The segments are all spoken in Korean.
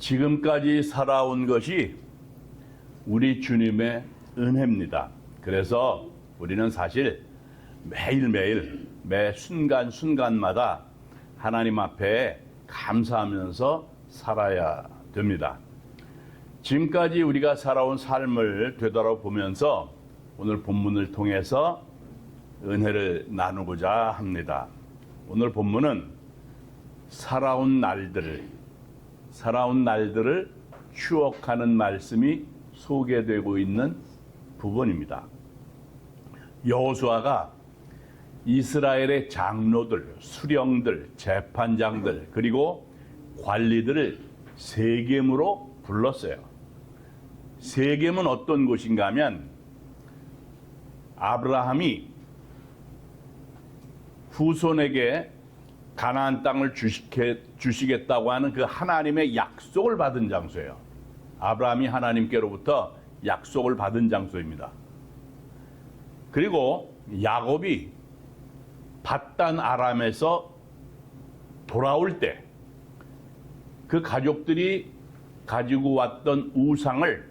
지금까지 살아온 것이 우리 주님의 은혜입니다. 그래서 우리는 사실 매일매일 매 순간순간마다 하나님 앞에 감사하면서 살아야 됩니다. 지금까지 우리가 살아온 삶을 되돌아보면서 오늘 본문을 통해서 은혜를 나누고자 합니다. 오늘 본문은 살아온 날들을 추억하는 말씀이 소개되고 있는 부분입니다. 여호수아가 이스라엘의 장로들, 수령들, 재판장들 그리고 관리들을 세겜으로 불렀어요. 세겜은 어떤 곳인가 하면 아브라함이 후손에게 가나안 땅을 주시겠다고 하는 그 하나님의 약속을 받은 장소예요. 아브라함이 하나님께로부터 약속을 받은 장소입니다. 그리고 야곱이 밧단 아람에서 돌아올 때 그 가족들이 가지고 왔던 우상을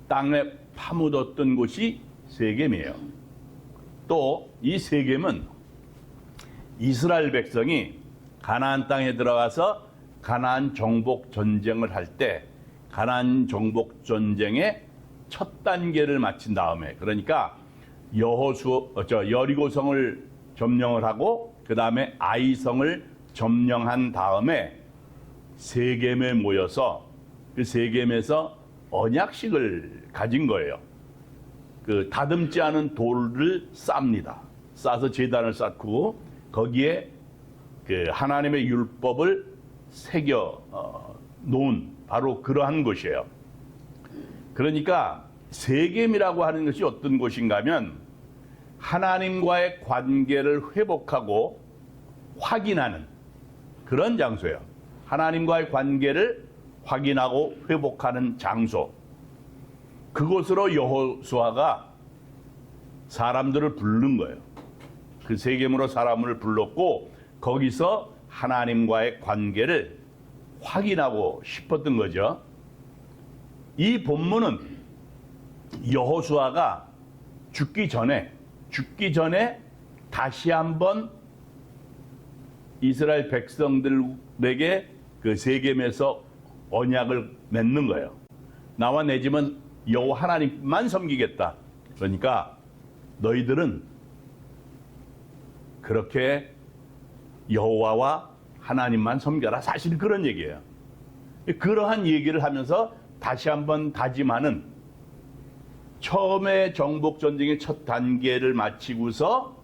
땅에 파묻었던 곳이 세겜이에요. 또 이 세겜은 이스라엘 백성이 가나안 땅에 들어가서 가나안 정복 전쟁을 할 때 가나안 정복 전쟁의 첫 단계를 마친 다음에, 그러니까 여리고성을 점령을 하고 그 다음에 아이성을 점령한 다음에 세겜에 모여서 그 세겜에서 언약식을 가진 거예요. 그 다듬지 않은 돌을 쌉니다. 싸서 제단을 쌓고 거기에 그 하나님의 율법을 새겨 놓은 바로 그러한 곳이에요. 그러니까 세겜이라고 하는 것이 어떤 곳인가 하면 하나님과의 관계를 회복하고 확인하는 그런 장소예요. 하나님과의 관계를 확인하고 회복하는 장소. 그곳으로 여호수아가 사람들을 부른 거예요. 그 세겜으로 사람을 불렀고 거기서 하나님과의 관계를 확인하고 싶었던 거죠. 이 본문은 여호수아가 죽기 전에 다시 한번 이스라엘 백성들에게 그 세겜에서 언약을 맺는 거예요. 나와 내 집은 여호와 하나님만 섬기겠다. 그러니까 너희들은 그렇게 여호와와 하나님만 섬겨라. 사실 그런 얘기예요. 그러한 얘기를 하면서 다시 한번 다짐하는, 처음에 정복 전쟁의 첫 단계를 마치고서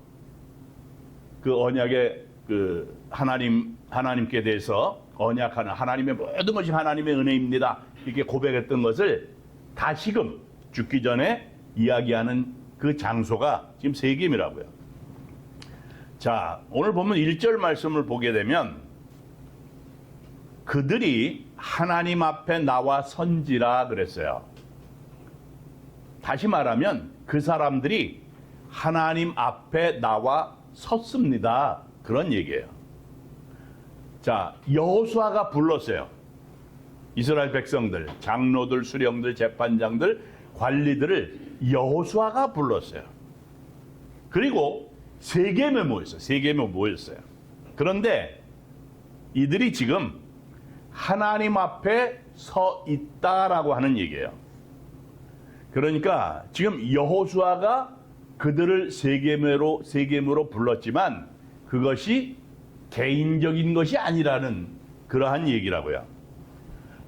그 언약의 그 하나님께 대해서 언약하는, 하나님의 모든 것이 하나님의 은혜입니다, 이렇게 고백했던 것을 다시금 죽기 전에 이야기하는 그 장소가 지금 세겜이라고요. 자, 오늘 보면 1절 말씀을 보게 되면 그들이 하나님 앞에 나와 선지라 그랬어요. 다시 말하면 그 사람들이 하나님 앞에 나와 섰습니다, 그런 얘기예요. 자, 여호수아가 불렀어요. 이스라엘 백성들, 장로들, 수령들, 재판장들, 관리들을 여호수아가 불렀어요. 그리고 세겜에 모였어요. 그런데 이들이 지금 하나님 앞에 서 있다라고 하는 얘기예요. 그러니까 지금 여호수아가 그들을 세겜으로 불렀지만 그것이 개인적인 것이 아니라는 그러한 얘기라고요.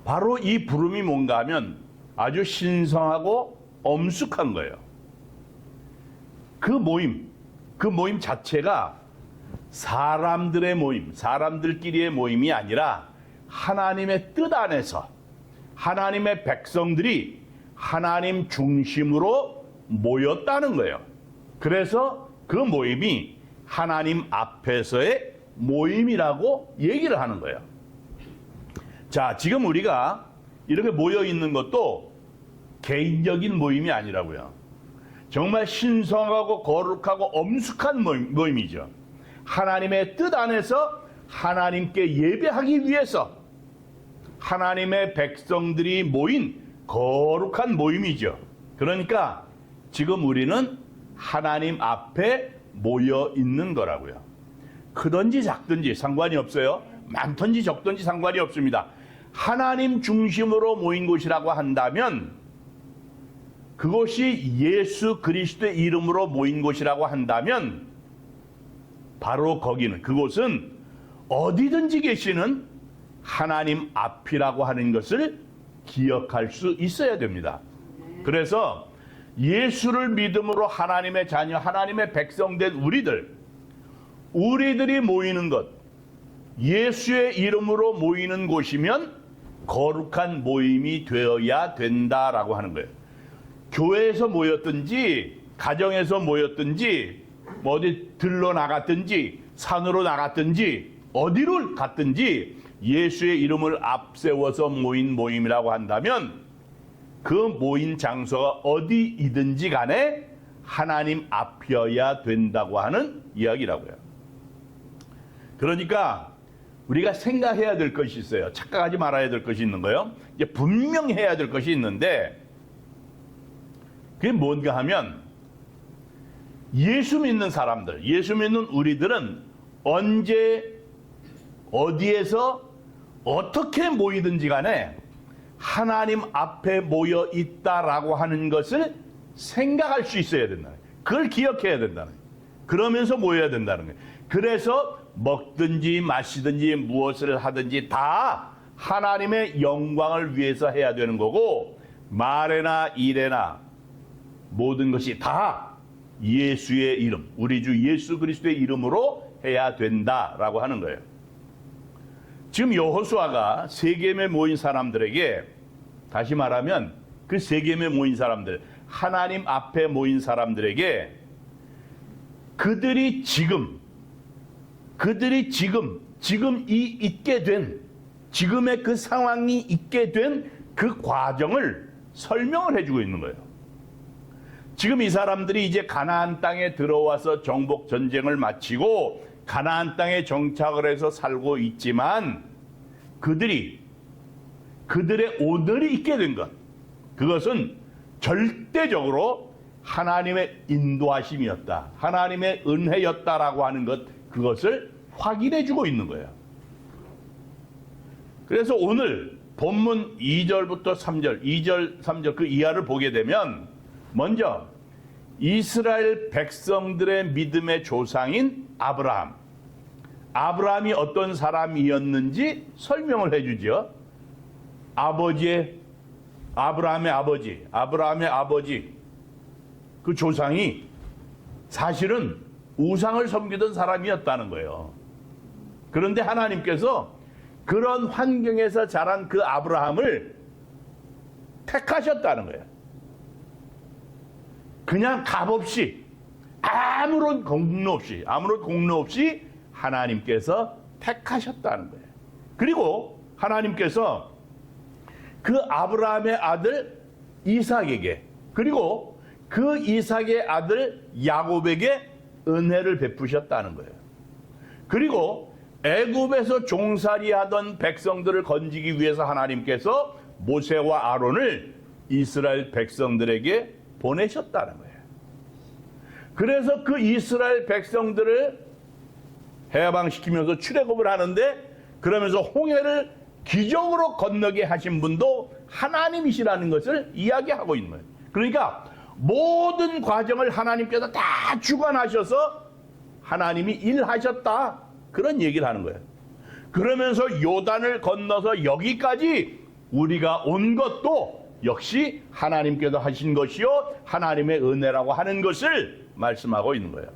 바로 이 부름이 뭔가 하면 아주 신성하고 엄숙한 거예요. 그 모임 자체가 사람들의 모임, 사람들끼리의 모임이 아니라 하나님의 뜻 안에서 하나님의 백성들이 하나님 중심으로 모였다는 거예요. 그래서 그 모임이 하나님 앞에서의 모임이라고 얘기를 하는 거예요. 자, 지금 우리가 이렇게 모여 있는 것도 개인적인 모임이 아니라고요. 정말 신성하고 거룩하고 엄숙한 모임이죠. 하나님의 뜻 안에서 하나님께 예배하기 위해서 하나님의 백성들이 모인 거룩한 모임이죠. 그러니까 지금 우리는 하나님 앞에 모여 있는 거라고요. 크든지 작든지 상관이 없어요. 많든지 적든지 상관이 없습니다. 하나님 중심으로 모인 곳이라고 한다면, 그것이 예수 그리스도의 이름으로 모인 곳이라고 한다면, 바로 거기는, 그곳은 어디든지 계시는 하나님 앞이라고 하는 것을 기억할 수 있어야 됩니다. 그래서 예수를 믿음으로 하나님의 자녀, 하나님의 백성된 우리들이 모이는 것, 예수의 이름으로 모이는 곳이면 거룩한 모임이 되어야 된다라고 하는 거예요. 교회에서 모였든지 가정에서 모였든지 뭐 어디 들러 나갔든지 산으로 나갔든지 어디로 갔든지 예수의 이름을 앞세워서 모인 모임이라고 한다면 그 모인 장소가 어디이든지 간에 하나님 앞이어야 된다고 하는 이야기라고요. 그러니까 우리가 생각해야 될 것이 있어요. 착각하지 말아야 될 것이 있는 거예요. 이제 분명해야 될 것이 있는데, 그게 뭔가 하면, 예수 믿는 사람들, 예수 믿는 우리들은 언제 어디에서 어떻게 모이든지 간에 하나님 앞에 모여 있다라고 하는 것을 생각할 수 있어야 된다. 그걸 기억해야 된다는 거예요. 그러면서 모여야 된다는 거예요. 그래서 먹든지 마시든지 무엇을 하든지 다 하나님의 영광을 위해서 해야 되는 거고, 말에나 일에나 모든 것이 다 예수의 이름, 우리 주 예수 그리스도의 이름으로 해야 된다라고 하는 거예요. 지금 여호수아가 세겜에 모인 사람들에게, 다시 말하면 그 세겜에 모인 사람들, 하나님 앞에 모인 사람들에게 그들이 지금 있게 된, 지금의 그 상황이 있게 된 그 과정을 설명을 해주고 있는 거예요. 지금 이 사람들이 이제 가나안 땅에 들어와서 정복 전쟁을 마치고 가나안 땅에 정착을 해서 살고 있지만, 그들의 오늘이 있게 된 것, 그것은 절대적으로 하나님의 인도하심이었다, 하나님의 은혜였다라고 하는 것, 그것을 확인해 주고 있는 거예요. 그래서 오늘 본문 2절부터 3절, 2절, 3절 그 이하를 보게 되면, 먼저 이스라엘 백성들의 믿음의 조상인 아브라함이 어떤 사람이었는지 설명을 해주죠. 아브라함의 아버지, 그 조상이 사실은 우상을 섬기던 사람이었다는 거예요. 그런데 하나님께서 그런 환경에서 자란 그 아브라함을 택하셨다는 거예요. 그냥 값없이, 아무런 공로 없이 하나님께서 택하셨다는 거예요. 그리고 하나님께서 그 아브라함의 아들 이삭에게, 그리고 그 이삭의 아들 야곱에게 은혜를 베푸셨다는 거예요. 그리고 애굽에서 종살이하던 백성들을 건지기 위해서 하나님께서 모세와 아론을 이스라엘 백성들에게 보내셨다는 거예요. 그래서 그 이스라엘 백성들을 해방시키면서 출애굽을 하는데, 그러면서 홍해를 기적으로 건너게 하신 분도 하나님이시라는 것을 이야기하고 있는 거예요. 그러니까 모든 과정을 하나님께서 다 주관하셔서 하나님이 일하셨다, 그런 얘기를 하는 거예요. 그러면서 요단을 건너서 여기까지 우리가 온 것도 역시 하나님께서 하신 것이요 하나님의 은혜라고 하는 것을 말씀하고 있는 거예요.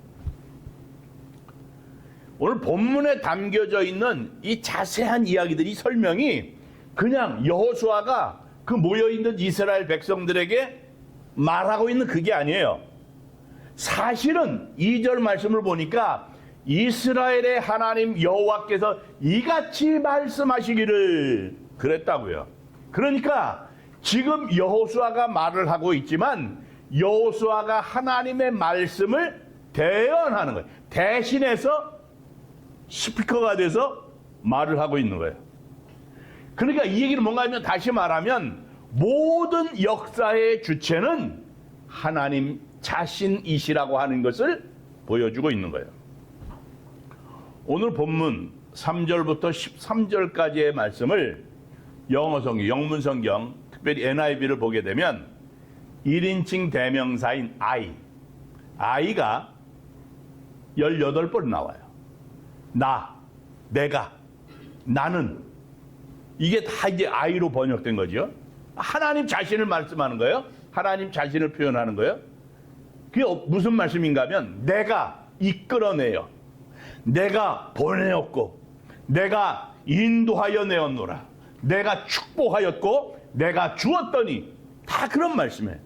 오늘 본문에 담겨져 있는 이 자세한 이야기들이, 설명이 그냥 여호수아가 그 모여있는 이스라엘 백성들에게 말하고 있는 그게 아니에요. 사실은 2절 말씀을 보니까 이스라엘의 하나님 여호와께서 이같이 말씀하시기를 그랬다고요. 그러니까 지금 여호수아가 말을 하고 있지만 여호수아가 하나님의 말씀을 대언하는 거예요. 대신해서 스피커가 돼서 말을 하고 있는 거예요. 그러니까 이 얘기는 뭔가 하면 다시 말하면 모든 역사의 주체는 하나님 자신이시라고 하는 것을 보여주고 있는 거예요. 오늘 본문 3절부터 13절까지의 말씀을 영어 성경, 영문 성경, 특별히 NIV를 보게 되면 1인칭 대명사인 I가 18번 나와요. 나, 내가, 나는. 이게 다 이제 I로 번역된 거죠. 하나님 자신을 말씀하는 거예요. 하나님 자신을 표현하는 거예요. 그게 무슨 말씀인가 하면 내가 이끌어내요. 내가 보내었고 내가 인도하여 내었노라. 내가 축복하였고 내가 주었더니, 다 그런 말씀이에요.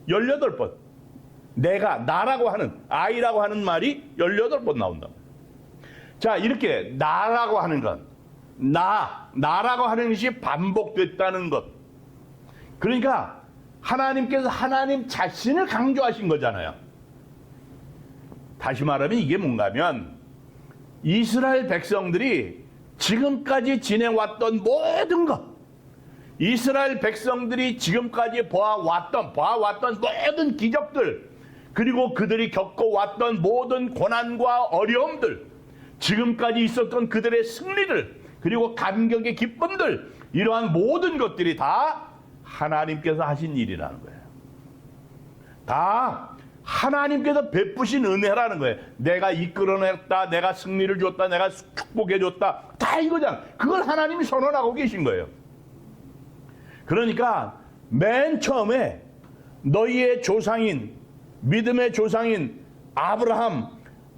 18번. 내가, 나라고 하는, I라고 하는 말이 18번 나온다. 자, 이렇게 나라고 하는 것, 나라고 하는 것이 반복됐다는 것. 그러니까 하나님께서 하나님 자신을 강조하신 거잖아요. 다시 말하면 이게 뭔가 하면 이스라엘 백성들이 지금까지 지내왔던 모든 것, 이스라엘 백성들이 지금까지 보아왔던 모든 기적들, 그리고 그들이 겪어왔던 모든 고난과 어려움들, 지금까지 있었던 그들의 승리들, 그리고 감격의 기쁨들, 이러한 모든 것들이 다 하나님께서 하신 일이라는 거예요. 다 하나님께서 베푸신 은혜라는 거예요. 내가 이끌어냈다, 내가 승리를 줬다, 내가 축복해줬다, 다 이거잖아. 그걸 하나님이 선언하고 계신 거예요. 그러니까 맨 처음에 너희의 조상인, 믿음의 조상인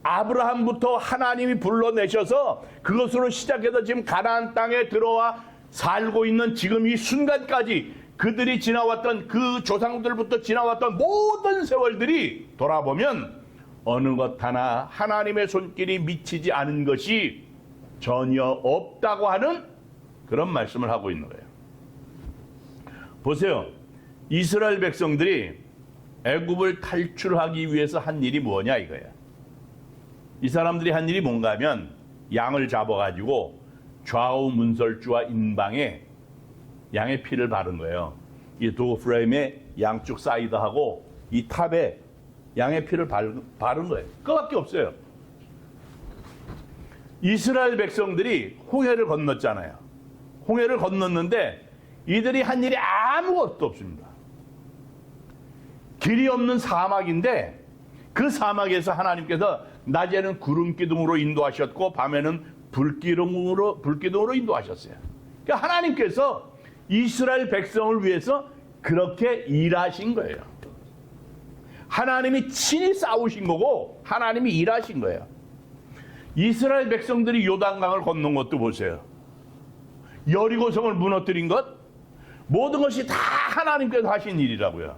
아브라함부터 하나님이 불러내셔서 그것으로 시작해서 지금 가나안 땅에 들어와 살고 있는 지금 이 순간까지 그들이 지나왔던, 그 조상들부터 지나왔던 모든 세월들이 돌아보면 어느 것 하나 하나님의 손길이 미치지 않은 것이 전혀 없다고 하는 그런 말씀을 하고 있는 거예요. 보세요. 이스라엘 백성들이 애굽을 탈출하기 위해서 한 일이 뭐냐 이거예요. 이 사람들이 한 일이 뭔가 하면 양을 잡아가지고 좌우 문설주와 인방에 양의 피를 바른 거예요. 이 도어 프레임에 양쪽 사이드하고 이 탑에 양의 피를 바른 거예요. 그거밖에 없어요. 이스라엘 백성들이 홍해를 건넜잖아요. 홍해를 건넜는데 이들이 한 일이 아무것도 없습니다. 길이 없는 사막인데 그 사막에서 하나님께서 낮에는 구름 기둥으로 인도하셨고 밤에는 불기둥으로 인도하셨어요. 그러니까 하나님께서 이스라엘 백성을 위해서 그렇게 일하신 거예요. 하나님이 친히 싸우신 거고 하나님이 일하신 거예요. 이스라엘 백성들이 요단강을 건넌 것도 보세요. 여리고성을 무너뜨린 것, 모든 것이 다 하나님께서 하신 일이라고요.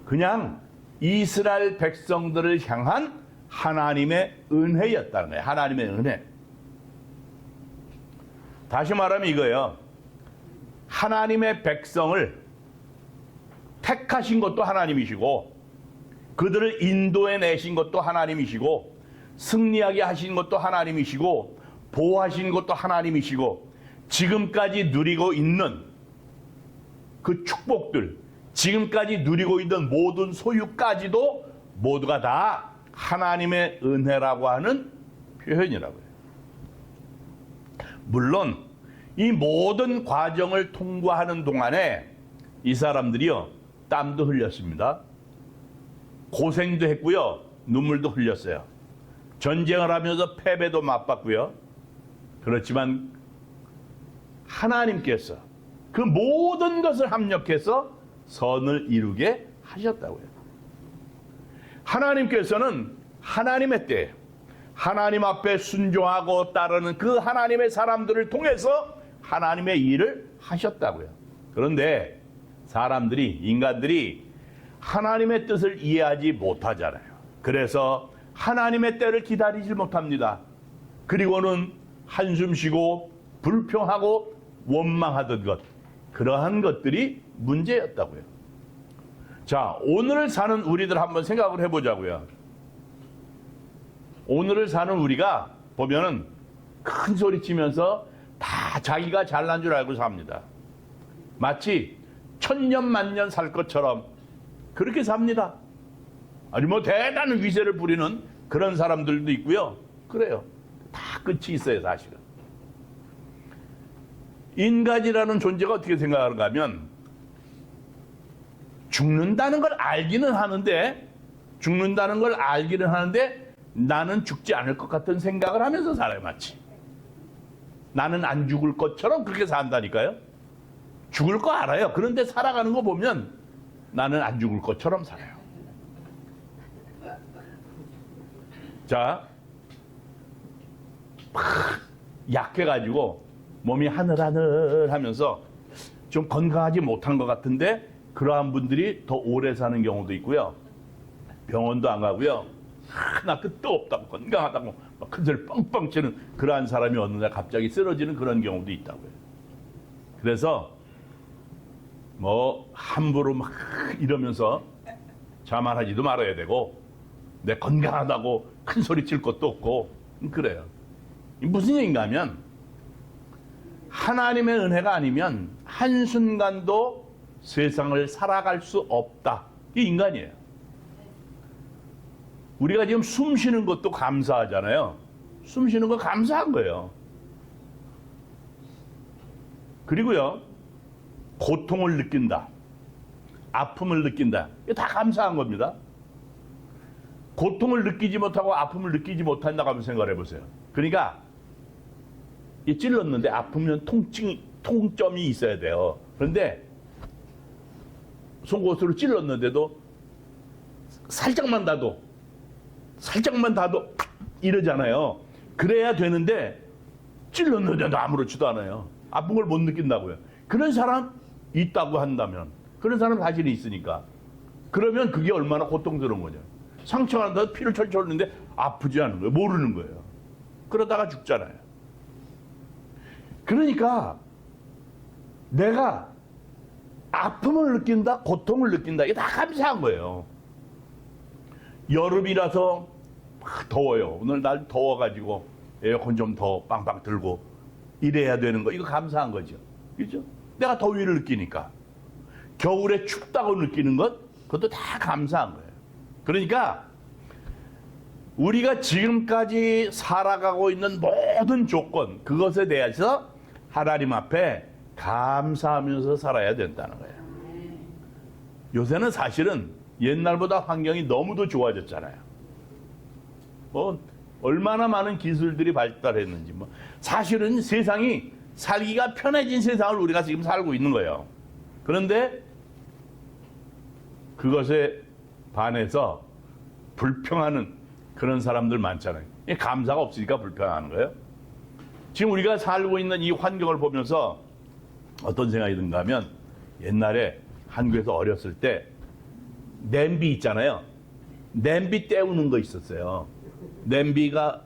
그냥 이스라엘 백성들을 향한 하나님의 은혜였다는 거예요. 하나님의 은혜. 다시 말하면 이거예요. 하나님의 백성을 택하신 것도 하나님이시고 그들을 인도해 내신 것도 하나님이시고 승리하게 하신 것도 하나님이시고 보호하신 것도 하나님이시고 지금까지 누리고 있는 그 축복들, 지금까지 누리고 있는 모든 소유까지도 모두가 다 하나님의 은혜라고 하는 표현이라고요. 물론 이 모든 과정을 통과하는 동안에 이 사람들이요, 땀도 흘렸습니다. 고생도 했고요, 눈물도 흘렸어요. 전쟁을 하면서 패배도 맛봤고요. 그렇지만 하나님께서 그 모든 것을 합력해서 선을 이루게 하셨다고요. 하나님께서는 하나님의 때 하나님 앞에 순종하고 따르는 그 하나님의 사람들을 통해서 하나님의 일을 하셨다고요. 그런데 사람들이, 인간들이 하나님의 뜻을 이해하지 못하잖아요. 그래서 하나님의 때를 기다리지 못합니다. 그리고는 한숨 쉬고 불평하고 원망하던 것, 그러한 것들이 문제였다고요. 자, 오늘을 사는 우리들 한번 생각을 해보자고요. 오늘을 사는 우리가 보면은 큰 소리 치면서 다 자기가 잘난 줄 알고 삽니다. 마치 천년 만년 살 것처럼 그렇게 삽니다. 아니 뭐 대단한 위세를 부리는 그런 사람들도 있고요. 그래요. 다 끝이 있어요, 사실은. 인간이라는 존재가 어떻게 생각하는가 하면 죽는다는 걸 알기는 하는데 나는 죽지 않을 것 같은 생각을 하면서 살아요, 마치. 나는 안 죽을 것처럼 그렇게 산다니까요. 죽을 거 알아요. 그런데 살아가는 거 보면 나는 안 죽을 것처럼 살아요. 자, 약해가지고 몸이 하늘하늘 하면서 좀 건강하지 못한 것 같은데 그러한 분들이 더 오래 사는 경우도 있고요. 병원도 안 가고요. 하나 끝도 없다고 건강하다고 막 큰 소리 뻥뻥 치는 그러한 사람이 어느 날 갑자기 쓰러지는 그런 경우도 있다고요. 그래서 뭐 함부로 막 이러면서 자만하지도 말아야 되고 내 건강하다고 큰 소리 칠 것도 없고 그래요. 무슨 얘기인가 하면 하나님의 은혜가 아니면 한순간도 세상을 살아갈 수 없다. 이게 인간이에요. 우리가 지금 숨 쉬는 것도 감사하잖아요. 숨 쉬는 거 감사한 거예요. 그리고요, 고통을 느낀다. 아픔을 느낀다. 이게 다 감사한 겁니다. 고통을 느끼지 못하고 아픔을 느끼지 못한다고 한번 생각을 해보세요. 그러니까 이 찔렀는데 아프면 통점이 있어야 돼요. 그런데 속옷으로 찔렀는데도 살짝만 닿아도 이러잖아요. 그래야 되는데 찔렀는데도 아무렇지도 않아요. 아픈 걸 못 느낀다고요. 그런 사람 있다고 한다면, 그런 사람 사실이 있으니까, 그러면 그게 얼마나 고통스러운 거죠. 상처가 난다고 피를 철철 흘리는데 아프지 않은 거예요. 모르는 거예요. 그러다가 죽잖아요. 그러니까 내가 아픔을 느낀다, 고통을 느낀다, 이게 다 감사한 거예요. 여름이라서 막 더워요. 오늘 날 더워가지고 에어컨 좀 더 빵빵 들고 이래야 되는 거, 이거 감사한 거죠. 그죠? 내가 더위를 느끼니까. 겨울에 춥다고 느끼는 것, 그것도 다 감사한 거예요. 그러니까 우리가 지금까지 살아가고 있는 모든 조건, 그것에 대해서 하나님 앞에 감사하면서 살아야 된다는 거예요. 요새는 사실은 옛날보다 환경이 너무도 좋아졌잖아요. 뭐 얼마나 많은 기술들이 발달했는지, 뭐 사실은 세상이 살기가 편해진 세상을 우리가 지금 살고 있는 거예요. 그런데 그것에 반해서 불평하는 그런 사람들 많잖아요. 감사가 없으니까 불평하는 거예요. 지금 우리가 살고 있는 이 환경을 보면서 어떤 생각이 든가 하면, 옛날에 한국에서 어렸을 때 냄비 있잖아요. 냄비 때우는 거 있었어요. 냄비가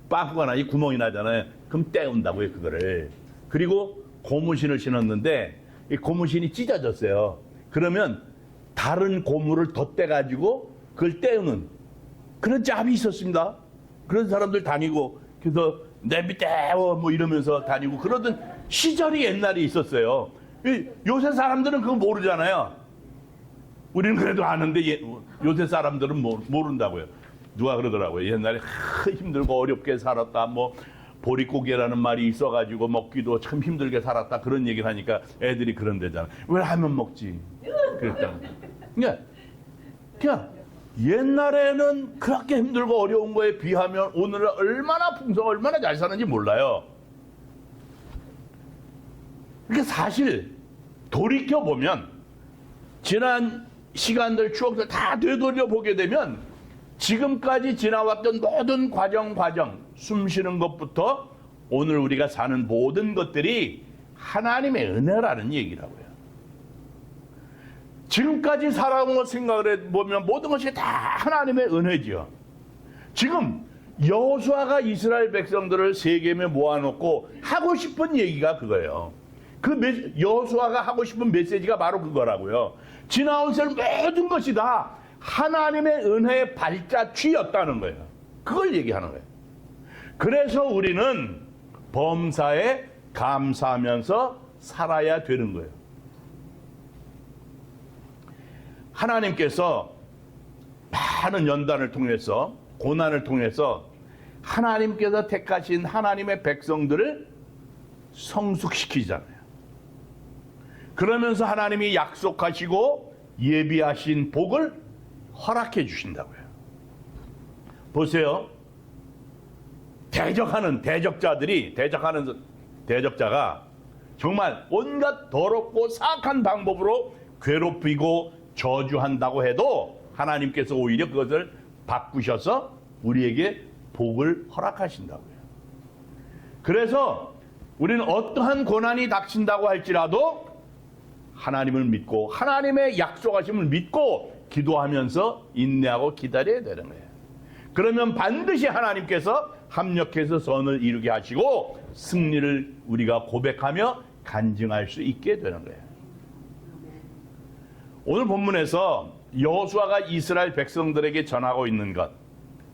빠꾸가 나지 구멍이 나잖아요. 그럼 때운다고요, 그거를. 그리고 고무신을 신었는데 이 고무신이 찢어졌어요. 그러면 다른 고무를 덧대가지고 그걸 때우는 그런 짭이 있었습니다. 그런 사람들 다니고, 그래서 냄비 때워 뭐 이러면서 다니고 그러던 시절이 옛날에 있었어요. 요새 사람들은 그거 모르잖아요. 우리는 그래도 아는데 요새 사람들은 모른다고요. 누가 그러더라고요. 옛날에 힘들고 어렵게 살았다, 뭐 보릿고개라는 말이 있어가지고 먹기도 참 힘들게 살았다, 그런 얘기를 하니까 애들이 그런 데잖아. 왜 라면 먹지? 그랬잖아. 그냥 옛날에는 그렇게 힘들고 어려운 거에 비하면 오늘은 얼마나 풍성, 얼마나 잘 사는지 몰라요. 그러니까 사실 돌이켜보면 지난 시간들, 추억들 다 되돌려 보게 되면 지금까지 지나왔던 모든 과정, 숨 쉬는 것부터 오늘 우리가 사는 모든 것들이 하나님의 은혜라는 얘기라고요. 지금까지 살아온 것 생각을 해보면 모든 것이 다 하나님의 은혜지요. 지금 여호수아가 이스라엘 백성들을 세겜에 모아놓고 하고 싶은 얘기가 그거예요. 그 여호수아가 하고 싶은 메시지가 바로 그거라고요. 지나온 세월 모든 것이 다 하나님의 은혜의 발자취였다는 거예요. 그걸 얘기하는 거예요. 그래서 우리는 범사에 감사하면서 살아야 되는 거예요. 하나님께서 많은 연단을 통해서, 고난을 통해서 하나님께서 택하신 하나님의 백성들을 성숙시키잖아요. 그러면서 하나님이 약속하시고 예비하신 복을 허락해 주신다고요. 보세요. 대적하는 대적자가 정말 온갖 더럽고 사악한 방법으로 괴롭히고 저주한다고 해도 하나님께서 오히려 그것을 바꾸셔서 우리에게 복을 허락하신다고요. 그래서 우리는 어떠한 고난이 닥친다고 할지라도 하나님을 믿고 하나님의 약속하심을 믿고 기도하면서 인내하고 기다려야 되는 거예요. 그러면 반드시 하나님께서 합력해서 선을 이루게 하시고 승리를 우리가 고백하며 간증할 수 있게 되는 거예요. 오늘 본문에서 여호수아가 이스라엘 백성들에게 전하고 있는 것,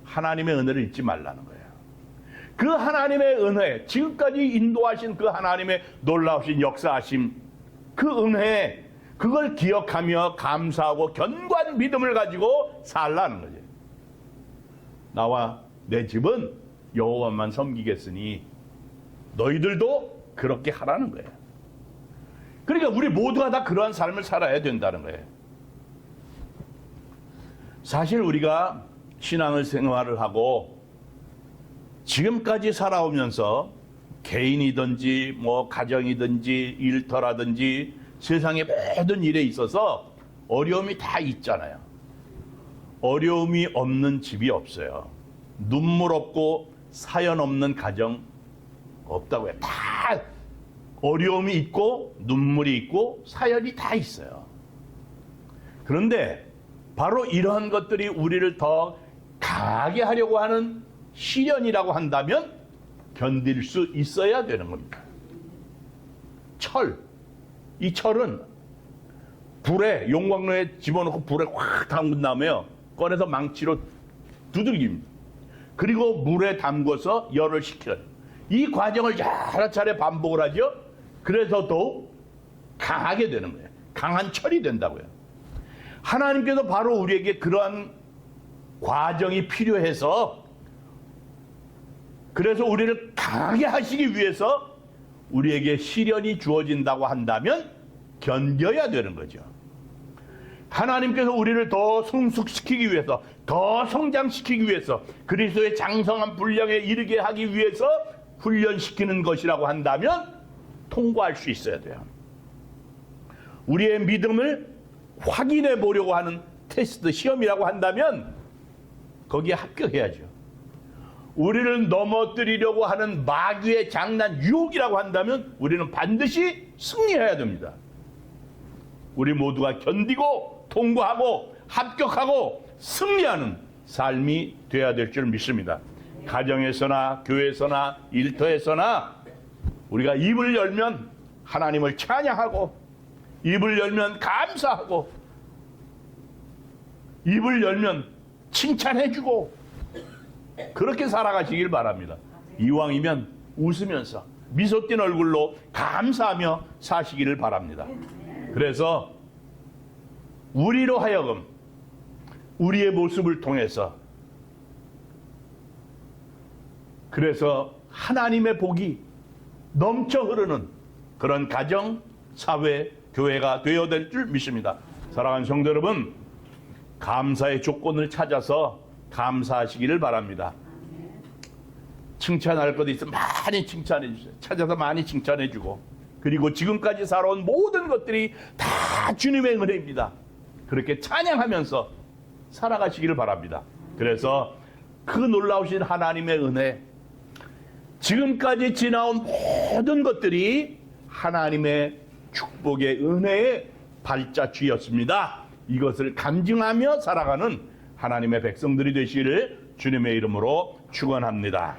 하나님의 은혜를 잊지 말라는 거예요. 그 하나님의 은혜, 지금까지 인도하신 그 하나님의 놀라우신 역사하심, 그 은혜, 그걸 기억하며 감사하고 견고한 믿음을 가지고 살라는 거죠. 나와 내 집은 여호와만 섬기겠으니 너희들도 그렇게 하라는 거예요. 그러니까 우리 모두가 다 그러한 삶을 살아야 된다는 거예요. 사실 우리가 신앙을 생활을 하고 지금까지 살아오면서 개인이든지 뭐 가정이든지 일터라든지 세상의 모든 일에 있어서 어려움이 다 있잖아요. 어려움이 없는 집이 없어요. 눈물 없고 사연 없는 가정 없다고요. 다 어려움이 있고 눈물이 있고 사연이 다 있어요. 그런데 바로 이러한 것들이 우리를 더 강하게 하려고 하는 시련이라고 한다면 견딜 수 있어야 되는 겁니다. 이 철은 불에, 용광로에 집어넣고 불에 확 담근 다음에 꺼내서 망치로 두들깁니다. 그리고 물에 담궈서 열을 식혀요. 이 과정을 여러 차례 반복을 하죠. 그래서 더욱 강하게 되는 거예요. 강한 철이 된다고요. 하나님께서 바로 우리에게 그러한 과정이 필요해서, 그래서 우리를 강하게 하시기 위해서 우리에게 시련이 주어진다고 한다면 견뎌야 되는 거죠. 하나님께서 우리를 더 성숙시키기 위해서, 더 성장시키기 위해서, 그리스도의 장성한 분량에 이르게 하기 위해서 훈련시키는 것이라고 한다면 통과할 수 있어야 돼요. 우리의 믿음을 확인해 보려고 하는 테스트, 시험이라고 한다면 거기에 합격해야죠. 우리를 넘어뜨리려고 하는 마귀의 장난, 유혹이라고 한다면 우리는 반드시 승리해야 됩니다. 우리 모두가 견디고 통과하고 합격하고 승리하는 삶이 되어야 될 줄 믿습니다. 가정에서나 교회에서나 일터에서나 우리가 입을 열면 하나님을 찬양하고, 입을 열면 감사하고, 입을 열면 칭찬해주고, 그렇게 살아가시길 바랍니다. 이왕이면 웃으면서 미소 띤 얼굴로 감사하며 사시기를 바랍니다. 그래서 우리로 하여금 우리의 모습을 통해서, 그래서 하나님의 복이 넘쳐 흐르는 그런 가정, 사회, 교회가 되어야 될 줄 믿습니다. 사랑하는 성도 여러분, 감사의 조건을 찾아서 감사하시기를 바랍니다. 칭찬할 것도 있으면 많이 칭찬해 주세요. 찾아서 많이 칭찬해 주고, 그리고 지금까지 살아온 모든 것들이 다 주님의 은혜입니다. 그렇게 찬양하면서 살아가시기를 바랍니다. 그래서 그 놀라우신 하나님의 은혜, 지금까지 지나온 모든 것들이 하나님의 축복의 은혜의 발자취였습니다. 이것을 간증하며 살아가는 하나님의 백성들이 되시기를 주님의 이름으로 축원합니다.